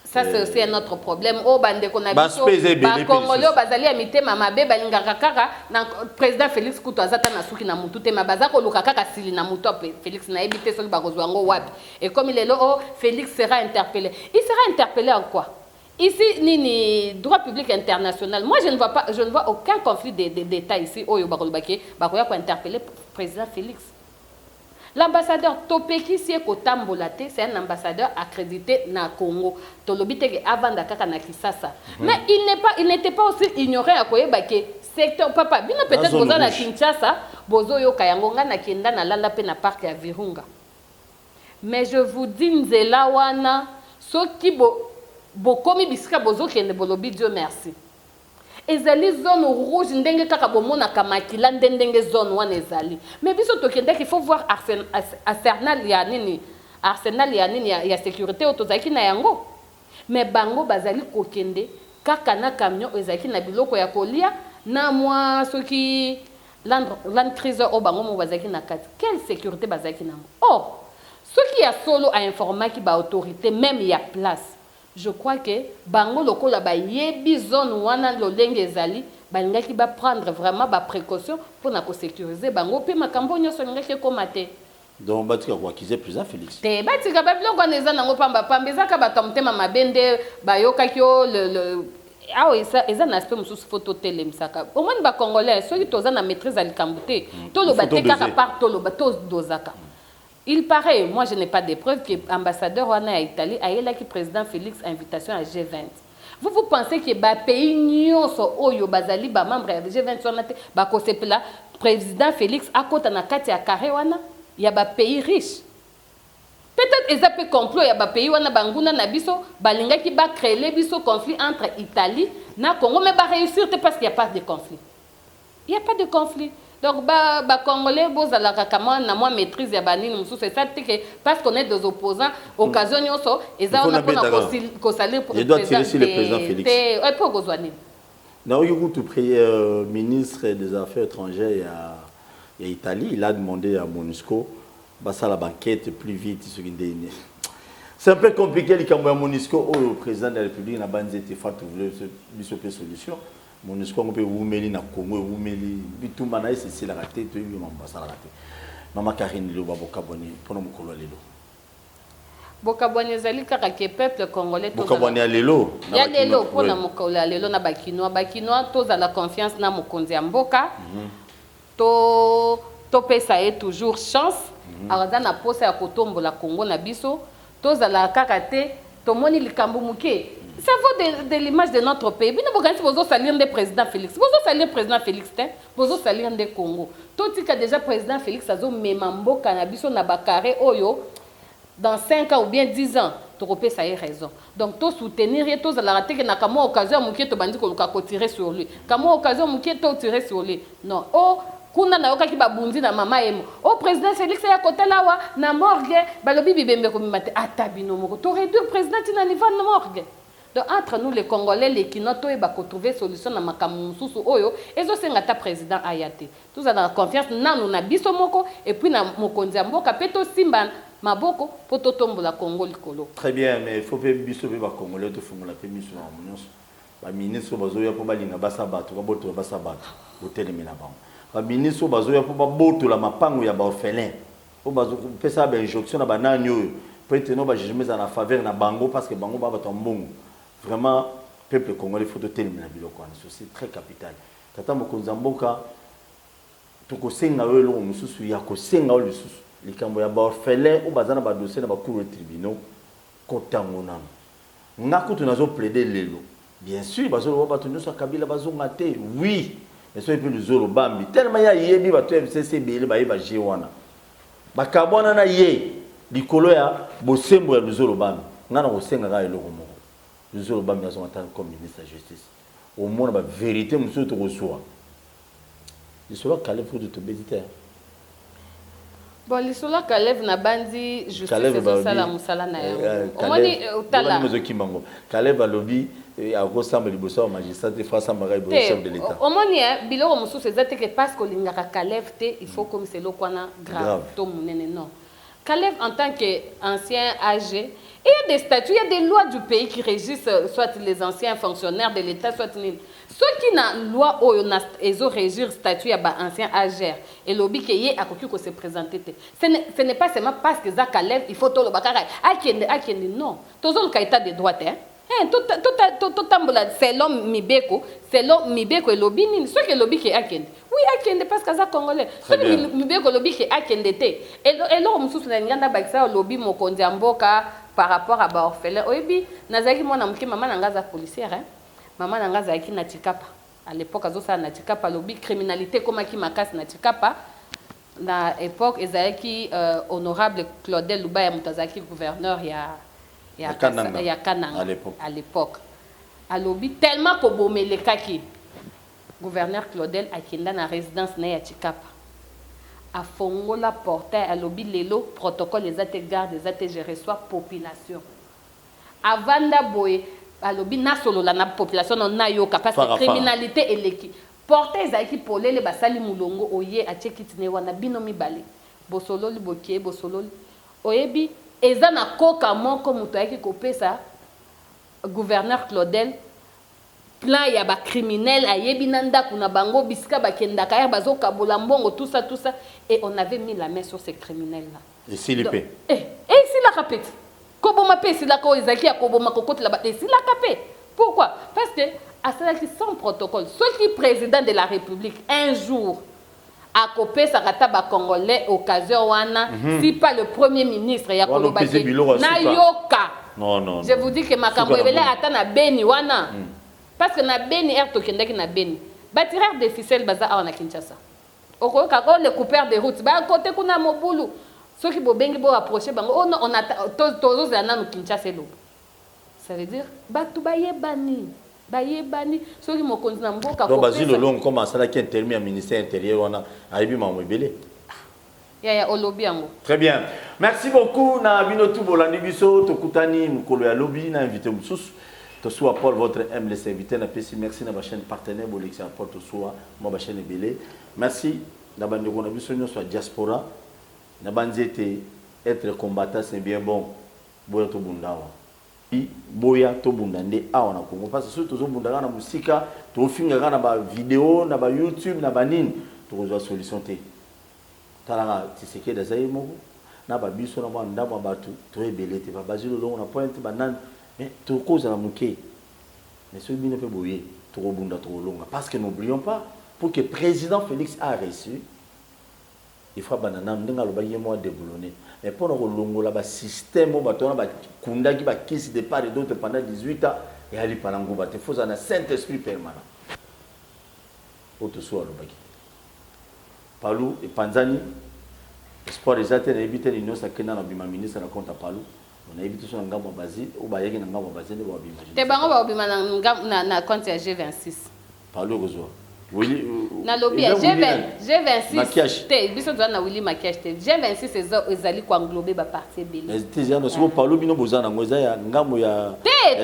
Ça c'est aussi un autre problème. Oh bande qu'on a dit ba Congolais bazali amité mama be balingaka kaka na président Félix Kutwazata na suki na mutu te mabaza ko luka kaka sili na mutu Félix na ebité so ba kozwa ngo wapi. Et comme il est là, oh Félix sera interpellé. Il sera interpellé en quoi? Ici, ni droit public international. Moi, je ne vois aucun conflit d'État ici. Oyo Bakolobake, Bakoya pour interpeller le président Félix. L'ambassadeur Topeki Siekotambolate, c'est un ambassadeur accrédité na Congo. Tolobite avant Dakaka na Kisasa. Mais il n'était pas aussi ignoré à Koyebake. Secteur papa, bien peut-être boza na Kinshasa, bozo yo kayangonga na kenda na lala pe na parc ya Virunga. Mais je vous dis nzela wana soki bokomi bisika bozo kende bolobi Dieu merci. Ezali zone rouge ndenge kaka bomona kamakila ndenge zone wana ezali. Mais biso tokende qu'il faut voir arsenal ya nini? Arsenal ya nini ya sécurité otozaki na yango. Mais bango bazali kokende kaka na camion ezaki na biloko ya kolia na mwa soki land cruiser o bango mo bazaki na kati. Quelle sécurité bazaki nango? Or, ce qui a solo a informé ki ba autorité même ya place. Je crois que bango lokola ba yebi zone wana lolenge ezali balingaki ba prendre vraiment ba précaution pour na ko sécuriser bango pe makambo nyoso ngaki komate. Donc batika ko akize président Félix. Te batika ba biloko neza nango pamba pambezaka batomtema mabende bayokaki le ah oui, ça, ils ont un aspect de photo télé. Au moins, les Congolais, ceux qui ont la maîtrise à l'Ikambuté, tout le bateau à part, tout le bateau d'Ozaka. Il paraît, moi je n'ai pas de preuves, que l'ambassadeur Wana à Italie a eu le président Félix invitation à G20. Vous pensez que le pays nyonso oyo bazali ba membre de G20 le président Félix a côté na kati ya carré wana, il y a ba pays riche. Peut-être qu'ils ont complot, il y a des pays où banguna na biso, balinga qui va créer le biso conflit entre Italie et Congo, mais va réussir parce qu'il n'y a pas de conflit. Il n'y a pas de conflit. Donc, les Congolais, ils maîtrise ya banini, c'est ça parce qu'on est des opposants, occasion yoso, ils ont je dois tirer sur le président Félix. Dans le ministre des Affaires étrangères il y a Italie, il a demandé à MONUSCO ça la banquette plus vite. C'est un peu compliqué les Camerounais MONUSCO au président de la République n'a pas été fait trouver une solution. MONUSCO on peut oumeli na Congo oumeli bitu mana c'est la raté to yo mambasa la raté. Maman Karine le Bokaboni pour nous mokolo lelo. Bokaboni zali kaka ke peuple congolais to. Bokaboni lelo. Ya lelo pour na mokolo lelo na bakinois to za la confiance na mokonzi ya mboka. To pesa est toujours chance. Alors na posa ya kotombola Congo na biso tozala kaka te tomoni likambo muke ça vaut de l'image de notre pays bino bokanisi bozo salir de président Félix bozo salir président Félix te bozo salir de Congo totika déjà président Félix azo mema mboka na biso na bakare oyo dans 5 ans ou bien 10 ans tokopesa ye raison donc to soutenir ye tozala rateke na kamo occasion muke to bandi ko luka ko tirer sur lui kamo occasion muke to tirer sur lui non oh kuna na yoka ki babundi na mama emo o président Félix ya côté lawa na morgue balobi bibembe ko mimate atabino moko to réduire président tina niveau na morgue Donc entre nous les Congolais les kinoto et bako trouver solution na makamu mususu oyo ezo senga ta président ayate. Tous a confiance nanu na biso moko et puis na mokonzi ya mboka peto simba maboko poto tombola Congo likolo. Très bien, mais il faut pas biso ba Congolais to fungola pe miso na munyoso. Ba ministre bazoya po balinga basa bato ba boto basa bato. Botelemi na bango. Ba ministre bazoya po ba boto la mapango ya ba orphelin. Po bazo pesa ba injonction na bananyo. Peut-être non ba jugement en faveur na bango parce que bango ba bato mbongo. Vraiment, peuple congolais, il faut terminer la biloko. C'est très capital. Tata mokonza mboka, toko senga welo mususu ya ko senga welo susu. Likambo ya ba orphelin ou bazana ba dossier na ba cour de tribunal kotango nano. Ngako tunazo plaider lelo. Bien sûr, bazo ba tunyo sa kabila bazo ngate. Oui. Mais so epelu zolo bambi. Tellement ya yebi ba to FCC bele ba yeba jewana. Ba kabona na ye likolo ya bosembo ya zolo bambi. Ngana ko senga ga eloko mo. Nous sommes comme ministre de la Justice. Au moins, la vérité, nous sommes reçois. Il sera Caleb pour te méditer. Bon, il sera Caleb na bandi justice et sala musala na yo. Omoni utala. Caleb a lobby et a ressemble liboso magistrat de France Amaray chef de l'État. Omoni biloko mususu ezate que parce que lingaka Caleb te, il faut comme c'est lokwana grave. To munene non. Caleb en tant qu'ancien âgé, il y a des statuts, il y a des lois du pays qui régissent soit les anciens fonctionnaires de l'État, soit les... Ceux qui n'ont loi ou ils ont régir statut, il y a ancien âgé. Et lobby qui est à côté que se présenter. Ce n'est pas seulement parce que Zaka lève, il faut tout le bakara. Non. Tout le cas de droit, hein. C'est l'homme Mibeko, et lobby ni ceux qui lobby qui akende. Oui, akende parce que ça congolais. Ceux qui Mibeko lobby qui akende té. Et l'homme sous la nganda baksa lobby mokonzi mboka par rapport à ba orphelin. Oyebi nazaki mwana mke maman nangaza policière hein. Maman nangaza ki na Tikapa. À l'époque azo ça na Tikapa lobby criminalité comme qui makas na Tikapa. Na époque ezaki honorable Claudel Lubaya Mutazaki gouverneur il y a Kananga à l'époque. À lobby tellement que bomele kaki gouverneur Claudel akenda na résidence na ya Tikapa. A fongola portail à lobby lelo protocole les até garde les até je reçois population. Avanda boy à lobby na solo la population na yoka parce que criminalité eleki. Portail zaki polele basali mulongo oye a tchekitine wana binomi bale. Bosolo libokie bosolo oyebi eza na koka moko muto yaki kopesa gouverneur Claudel plan ya ba criminel ayebi nanda kuna bango bisika bakendaka ya bazoka bolambongo tout ça et on avait mis la main sur ces criminels là et s'il le paie si la répète koboma pe si la ko ezaki ya koboma kokoti la si la capé pourquoi parce que à cela qui sans protocole ceux qui président de la République un jour à copé sakata ba congolais occasion wana si pas le premier ministre ya kolobaki na yoka non je vous dis que makambo ebele ata na beni wana parce que na beni tokendaki na beni batireur de ficelle baza awa na Kinshasa okoka ko le coupeur de route ba côté kuna mobulu ceux qui bobengi bo approcher bango oh non on a tozo za na Kinshasa lo ça veut dire batu bayebani soki mokonzi na mboka donc bazilo long comme ça là qui intervient au ministère intérieur wana aibi mamwebele ya olobi yango très bien merci beaucoup na binotu bolandi biso tokutani mukolo ya lobby na invité mususu to soit Paul votre humble serviteur na pesi merci na ba chaîne partenaire bolexia Paul to soit moi ba chaîne ebele merci na bande ko na biso nyonso diaspora na banzete être combattant c'est bien bon boya to bundawa boya to bundande awa na Congo parce que surtout to bundanga na musika to finga na ba vidéo na ba YouTube na ba nini to ko solution te talanga tiseke da zai moko na ba biso na ba ndaba batu to ebele te ba bazilo longo na point banan mais to cause na muke mais ce bino pe boye to bunda to longa parce que n'oublions pas pour que président Félix a reçu il faut banana ndenga lo ba yemo déboulonner mais pour nous longola ba système ba tona ba kunda ki ba kisi de part et d'autre pendant 18 ans et ali palango ba te faut un Saint-Esprit permanent auto soit lo baki Palu et Panzani espoir des athènes éviter l'union sakena na bima ministre na compte Palu on a évité son ngambo Basile ou ba yeki na ngambo Basile ba bima te bango ba bima na compte ya G26 Palu rezo Willy na lobby G26 te biso doit na Willy maquillage te G26 ezali ko englober ba partie belé tezana so parlo bino bozana ngoza ya ngambo ya te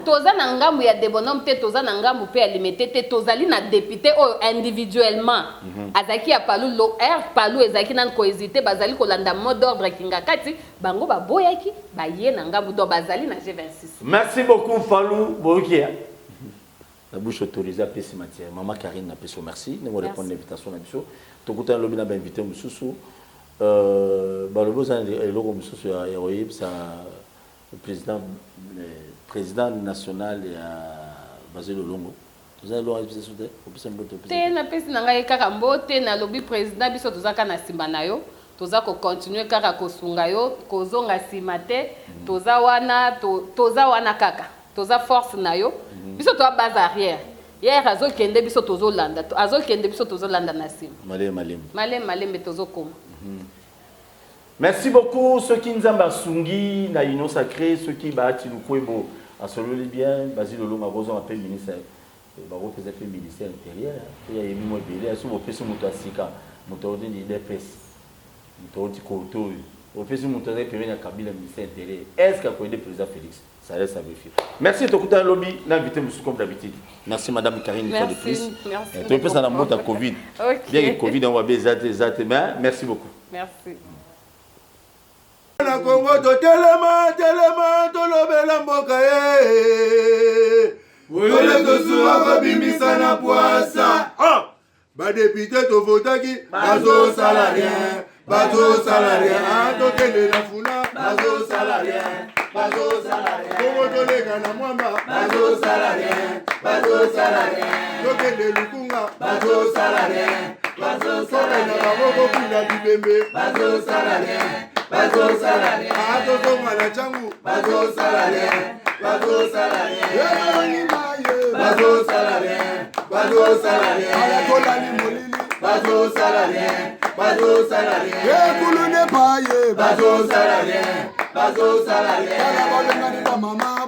toza na ngambo ya de bonhomme te toza na ngambo pe alimité te tozali na député o individuellement azaki ya palu lo palu ezaki nan ko hésiter bazali ko landa mot d'ordre kinga kati bango ba boyaki ba ye na ngambo do bazali na G26. Merci beaucoup Falou Bokia. La bouche autorisée à PC matière. Maman Karine n'a pas merci. Nous allons répondre à l'invitation. Tout le temps, nous avons invité Moussoussou. Le besoin de Moussoussou le président national basé le Longo. Vous avez l'oreille de souder. Te na pesi na ngai kaka mbote na lobby président biso tozaka na simba na yo. Toza ko continuer kaka ko sunga yo kozonga simate toza wana kaka. Toza force na yo. Biso to base arrière. Hier azokende biso tozolanda. Azokende biso tozolanda na sim. Malem tozokoma. Merci beaucoup ceux qui nous ont sungi na union sacrée, ceux qui bati lukwebo asololi bien, Basile Longa bozo appelle ministre. Ba représenter ministère intérieur. Il y a yemi mo belé aso opesi moto asika, moto de DPS. Moto di koto. Opesi moto de pérenne Kabila ministère intérieur. Est-ce qu'il connaît le président Félix? Ça reste à vérifier. Merci de t'écouter un lobby, l'invité comme d'habitude. Merci Madame Karine une fois de plus. Merci. Tu peux ça dans la Covid. Bien que Covid, on va bien mais merci beaucoup. Merci. Na Congo to telema to lobela mboka Wole to suwa ko bimisa na poasa. Ba député to votaki bazo salarié. To kende la funa bazo salarié. Congo to lega na mwamba bazo salarié. To kende lukunga bazo salarié. Na baboko kuna bibembe bazo salarié. Zonga na changu bazo salarié. Alakola ni molili bazo salarié. Kulune paye bazo salarié. Ala balengani ba mama